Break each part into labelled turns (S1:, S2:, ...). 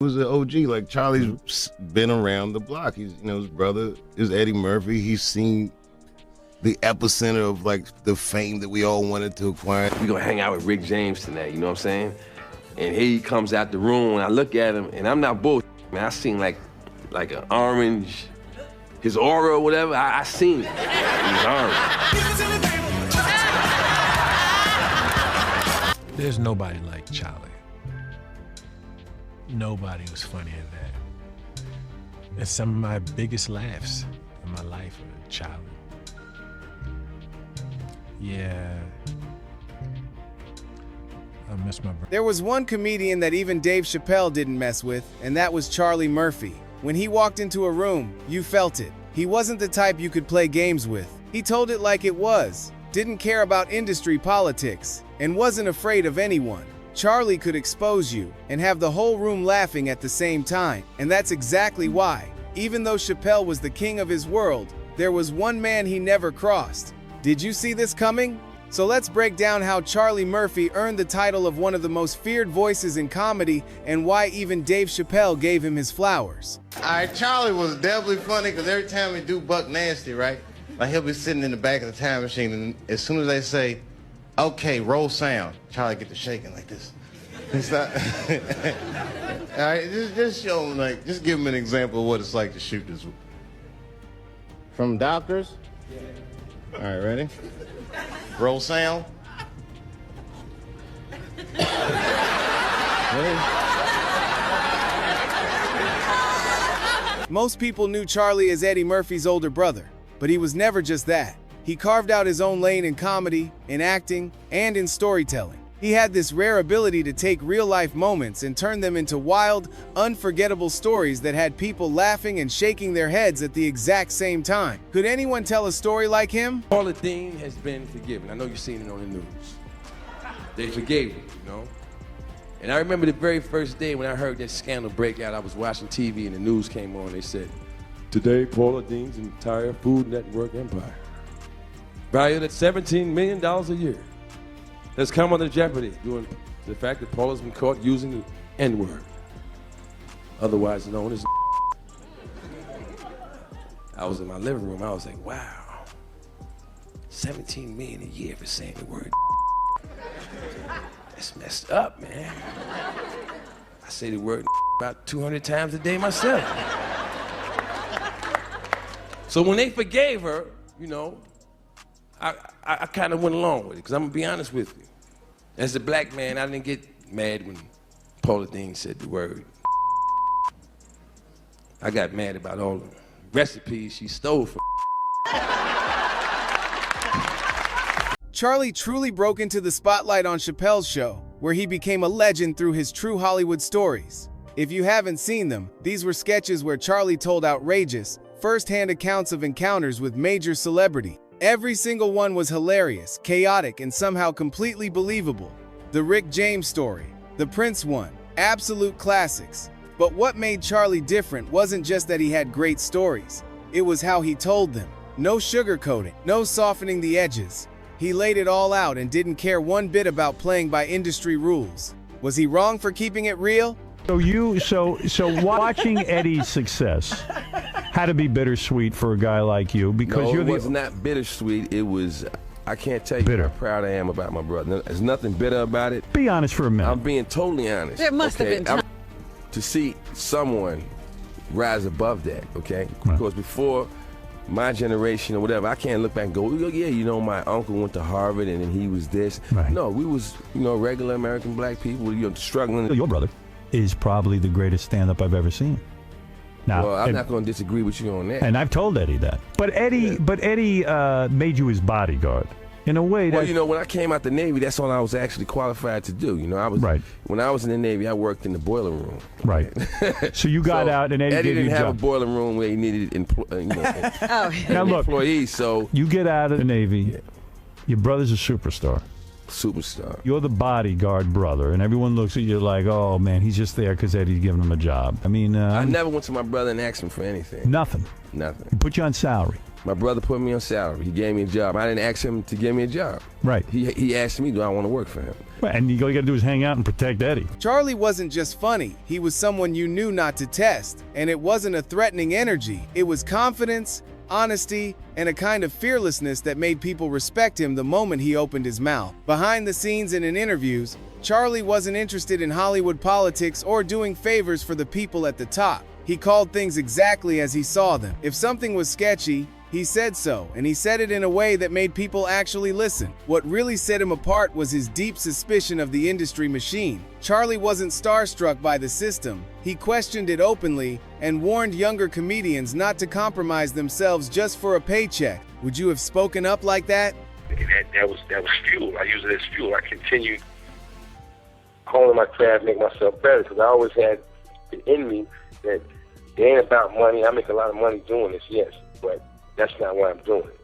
S1: Was an OG. Like Charlie's been around the block. He's, his brother is Eddie Murphy. He's seen the epicenter of like the fame that we all wanted to acquire.
S2: We gonna hang out with Rick James tonight, you know what I'm saying? And here he comes out the room, and I look at him, and I'm not bullshit, man. I seen like an orange, his aura or whatever. I seen it. He was orange.
S3: There's nobody like Charlie. Nobody was funnier than that. And some of my biggest laughs in my life are Charlie. Yeah. I miss my brother.
S4: There was one comedian that even Dave Chappelle didn't mess with, and that was Charlie Murphy. When he walked into a room, you felt it. He wasn't the type you could play games with. He told it like it was, didn't care about industry politics, and wasn't afraid of anyone. Charlie could expose you and have the whole room laughing at the same time, and that's exactly why, even though Chappelle was the king of his world, there was one man he never crossed. Did you see this coming? So let's break down how Charlie Murphy earned the title of one of the most feared voices in comedy and why even Dave Chappelle gave him his flowers.
S1: All right, Charlie was definitely funny because every time we do Buck Nasty, right? Like he'll be sitting in the back of the time machine, and as soon as they say, "Okay, roll sound," Charlie get to shaking like this. It's not. All right, just show him, like, just give him an example of what it's like to shoot this. From Doctors? Yeah. All right, ready? Roll sound. Ready?
S4: Most people knew Charlie as Eddie Murphy's older brother, but he was never just that. He carved out his own lane in comedy, in acting, and in storytelling. He had this rare ability to take real-life moments and turn them into wild, unforgettable stories that had people laughing and shaking their heads at the exact same time. Could anyone tell a story like him?
S2: Paula Deen has been forgiven. I know you've seen it on the news. They forgave him, you know? And I remember the very first day when I heard that scandal break out, I was watching TV and the news came on. They said, "Today, Paula Deen's entire Food Network empire, valued at $17 million a year, has come under jeopardy due to the fact that Paula's been caught using the N-word, otherwise known as." I was in my living room. I was like, wow, $17 million a year for saying the word. That's messed up, man. I say the word about 200 times a day myself. So when they forgave her, you know, I kind of went along with it, because I'm going to be honest with you. As a black man, I didn't get mad when Paula Deen said the word. I got mad about all the recipes she stole from.
S4: Charlie truly broke into the spotlight on Chappelle's show, where he became a legend through his true Hollywood stories. If you haven't seen them, these were sketches where Charlie told outrageous, first-hand accounts of encounters with major celebrity. Every single one was hilarious, chaotic, and somehow completely believable. The Rick James story, the Prince one, absolute classics. But what made Charlie different wasn't just that he had great stories. It was how he told them. No sugarcoating, no softening the edges. He laid it all out and didn't care one bit about playing by industry rules. Was he wrong for keeping it real?
S5: So watching Eddie's success had to be bittersweet for a guy like you, because
S2: it was not bittersweet. It was, I can't tell you
S5: bitter.
S2: how proud I am about my brother. There's nothing bitter about it.
S5: Be honest for a minute.
S2: I'm being totally honest.
S6: There must have been time.
S2: To see someone rise above that, okay?
S5: Right.
S2: Because before my generation or whatever, I can't look back and go, yeah, you know, my uncle went to Harvard and then he was this.
S5: Right.
S2: No, we was, you know, regular American black people, you know, struggling.
S5: Your brother is probably the greatest stand-up I've ever seen. Now,
S2: well, I'm not going to disagree with you on that.
S5: And I've told Eddie that. But Eddie made you his bodyguard. In a way,
S2: well, you know, when I came out the Navy, that's all I was actually qualified to do. You know, I was
S5: right.
S2: When I was in the Navy, I worked in the boiler room.
S5: Right. So you got out, and Eddie gave
S2: didn't
S5: you
S2: have
S5: job.
S2: A boiler room where he needed
S5: Now look,
S2: employees. So
S5: you get out of the Navy.
S2: Yeah.
S5: Your brother's a superstar.
S2: Superstar.
S5: You're the bodyguard brother, and everyone looks at you like, oh man, he's just there because Eddie's giving him a job. I mean,
S2: I never went to my brother and asked him for anything.
S5: Nothing.
S2: Nothing.
S5: He put you on salary.
S2: My brother put me on salary. He gave me a job. I didn't ask him to give me a job.
S5: Right.
S2: He asked me, do I want to work for him?
S5: And all you got to do is hang out and protect Eddie.
S4: Charlie wasn't just funny, he was someone you knew not to test. And it wasn't a threatening energy, it was confidence, honesty, and a kind of fearlessness that made people respect him the moment he opened his mouth. Behind the scenes and in interviews, Charlie wasn't interested in Hollywood politics or doing favors for the people at the top. He called things exactly as he saw them. If something was sketchy, he said so, and he said it in a way that made people actually listen. What really set him apart was his deep suspicion of the industry machine. Charlie wasn't starstruck by the system. He questioned it openly and warned younger comedians not to compromise themselves just for a paycheck. Would you have spoken up like that?
S6: That was fuel. I used it as fuel. I continued honing my craft, make myself better, because I always had it in me that it ain't about money. I make a lot of money doing this, yes, but that's not why I'm doing it.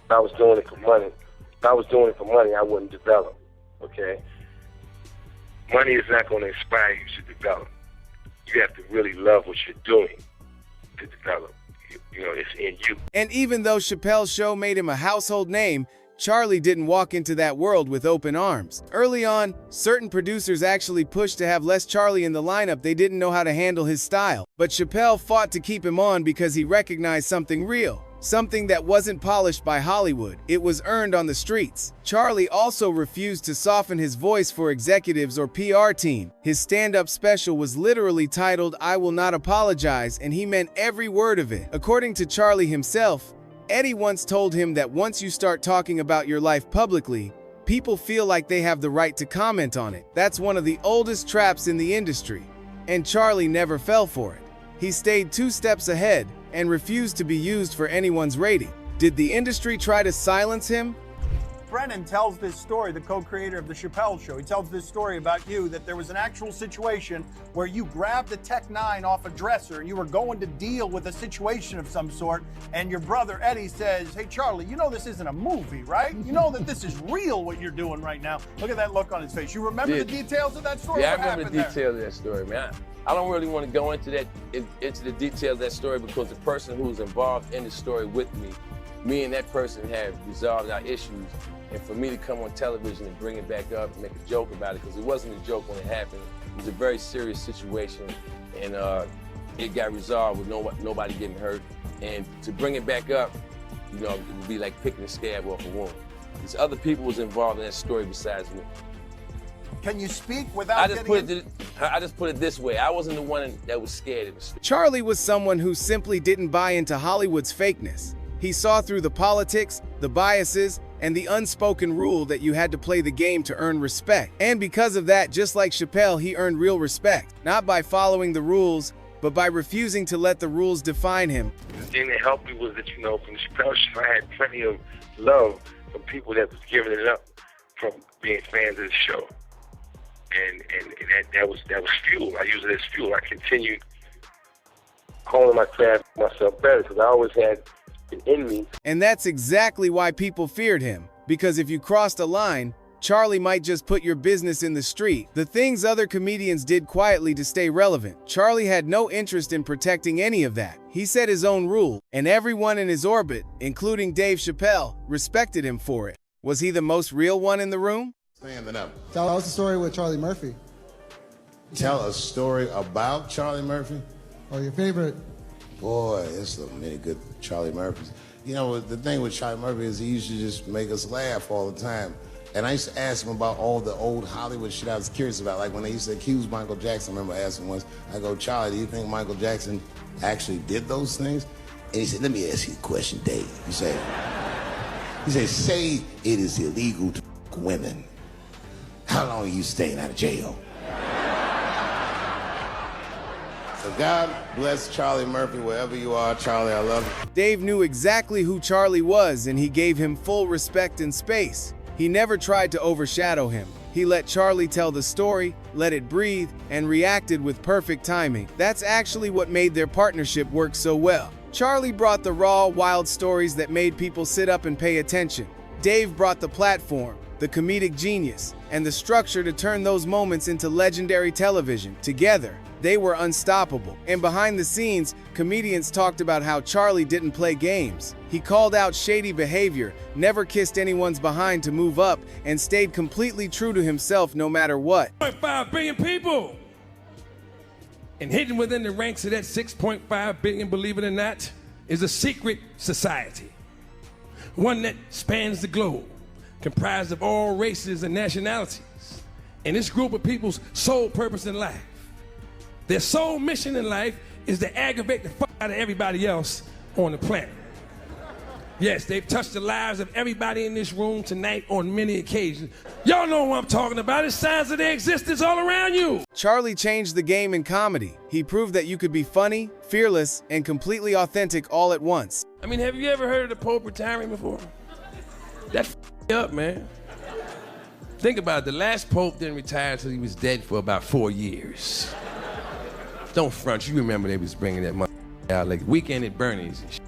S6: If I was doing it for money, I wouldn't develop, okay? Money is not going to inspire you to develop. You have to really love what you're doing to develop. You know, it's in you.
S4: And even though Chappelle's show made him a household name, Charlie didn't walk into that world with open arms. Early on, certain producers actually pushed to have less Charlie in the lineup. They didn't know how to handle his style. But Chappelle fought to keep him on because he recognized something real. Something that wasn't polished by Hollywood. It was earned on the streets. Charlie also refused to soften his voice for executives or PR team. His stand-up special was literally titled, "I Will Not Apologize," and he meant every word of it. According to Charlie himself, Eddie once told him that once you start talking about your life publicly, people feel like they have the right to comment on it. That's one of the oldest traps in the industry. And Charlie never fell for it. He stayed 2 steps ahead and refused to be used for anyone's rating. Did the industry try to silence him?
S7: Brennan tells this story, the co-creator of the Chappelles show. He tells this story about you, that there was an actual situation where you grabbed a Tech 9 off a dresser and you were going to deal with a situation of some sort, and your brother Eddie says, "Hey Charlie, you know this isn't a movie, right? You know that this is real what you're doing right now." Look at that look on his face. You remember the details of that story?
S2: Yeah,
S7: What
S2: I remember the
S7: happened
S2: details of that story, man. I don't really want to go into the details of that story, because the person who's involved in the story with me and that person have resolved our issues. And for me to come on television and bring it back up and make a joke about it, because it wasn't a joke when it happened. It was a very serious situation, and it got resolved with nobody getting hurt. And to bring it back up, you know, it would be like picking a scab off a wound. There's other people was involved in that story besides me.
S7: Can you speak without
S2: I just put it this way. I wasn't the one that was scared of the story.
S4: Charlie was someone who simply didn't buy into Hollywood's fakeness. He saw through the politics, the biases, and the unspoken rule that you had to play the game to earn respect. And because of that, just like Chappelle, he earned real respect, not by following the rules, but by refusing to let the rules define him.
S6: The thing that helped me was that, you know, from the Chappelle show, I had plenty of love from people that was giving it up from being fans of the show. And that was fuel. I used it as fuel. I continued honing my craft, myself better, because I always had it in me.
S4: And that's exactly why people feared him. Because if you crossed a line, Charlie might just put your business in the street. The things other comedians did quietly to stay relevant. Charlie had no interest in protecting any of that. He set his own rule, and everyone in his orbit, including Dave Chappelle, respected him for it. Was he the most real one in the room?
S1: Standing up.
S8: Tell us the story with Charlie Murphy.
S1: Tell a story about Charlie Murphy?
S8: Or your favorite.
S1: Boy, there's so many good Charlie Murphys. You know, the thing with Charlie Murphy is he used to just make us laugh all the time. And I used to ask him about all the old Hollywood shit I was curious about. Like when they used to accuse Michael Jackson, I remember asking once, I go, "Charlie, do you think Michael Jackson actually did those things?" And he said, "Let me ask you a question, Dave." He said, say it is illegal to f women. How long are you staying out of jail? So God bless Charlie Murphy, wherever you are. Charlie, I love you.
S4: Dave knew exactly who Charlie was, and he gave him full respect and space. He never tried to overshadow him. He let Charlie tell the story, let it breathe, and reacted with perfect timing. That's actually what made their partnership work so well. Charlie brought the raw, wild stories that made people sit up and pay attention. Dave brought the platform, the comedic genius, and the structure to turn those moments into legendary television. Together, they were unstoppable. And behind the scenes, comedians talked about how Charlie didn't play games. He called out shady behavior, never kissed anyone's behind to move up, and stayed completely true to himself no matter what.
S2: 6.5 billion people. And hidden within the ranks of that 6.5 billion, believe it or not, is a secret society. One that spans the globe, comprised of all races and nationalities. And this group of people's sole purpose in life, their sole mission in life, is to aggravate the fuck out of everybody else on the planet. Yes, they've touched the lives of everybody in this room tonight on many occasions. Y'all know what I'm talking about. It's signs of their existence all around you.
S4: Charlie changed the game in comedy. He proved that you could be funny, fearless, and completely authentic all at once.
S2: I mean, have you ever heard of the Pope retiring before? That up, man. Think about it. The last Pope didn't retire until he was dead for about 4 years. Don't front. You remember they was bringing that money out like Weekend at Bernie's and shit.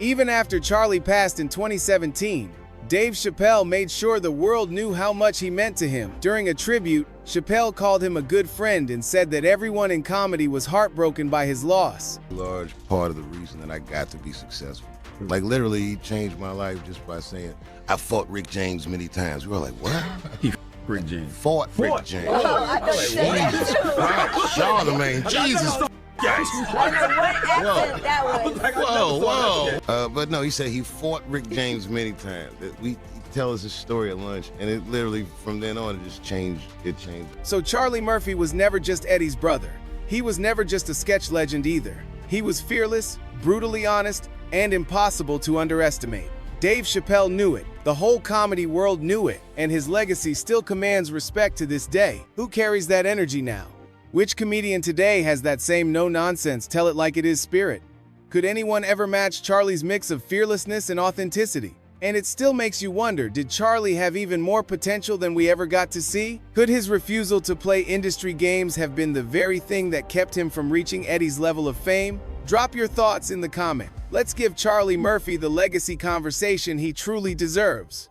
S4: Even after Charlie passed in 2017, Dave Chappelle made sure the world knew how much he meant to him. During a tribute, Chappelle called him a good friend and said that everyone in comedy was heartbroken by his loss.
S9: A large part of the reason that I got to be successful. Like literally, he changed my life just by saying, I fought Rick James many times. We were like, what?
S10: He Rick James.
S9: Fought Rick James.
S11: I know you said that.
S9: Charlemagne, Jesus.
S11: I know what accent that was.
S9: Whoa. But no, he said he fought Rick James many times. He tell us his story at lunch, and it literally, from then on, it just changed. It changed.
S4: So Charlie Murphy was never just Eddie's brother. He was never just a sketch legend either. He was fearless, brutally honest, and impossible to underestimate. Dave Chappelle knew it. The whole comedy world knew it, and his legacy still commands respect to this day. Who carries that energy now? Which comedian today has that same no-nonsense, tell-it-like-it-is spirit? Could anyone ever match Charlie's mix of fearlessness and authenticity? And it still makes you wonder, did Charlie have even more potential than we ever got to see? Could his refusal to play industry games have been the very thing that kept him from reaching Eddie's level of fame? Drop your thoughts in the comment. Let's give Charlie Murphy the legacy conversation he truly deserves.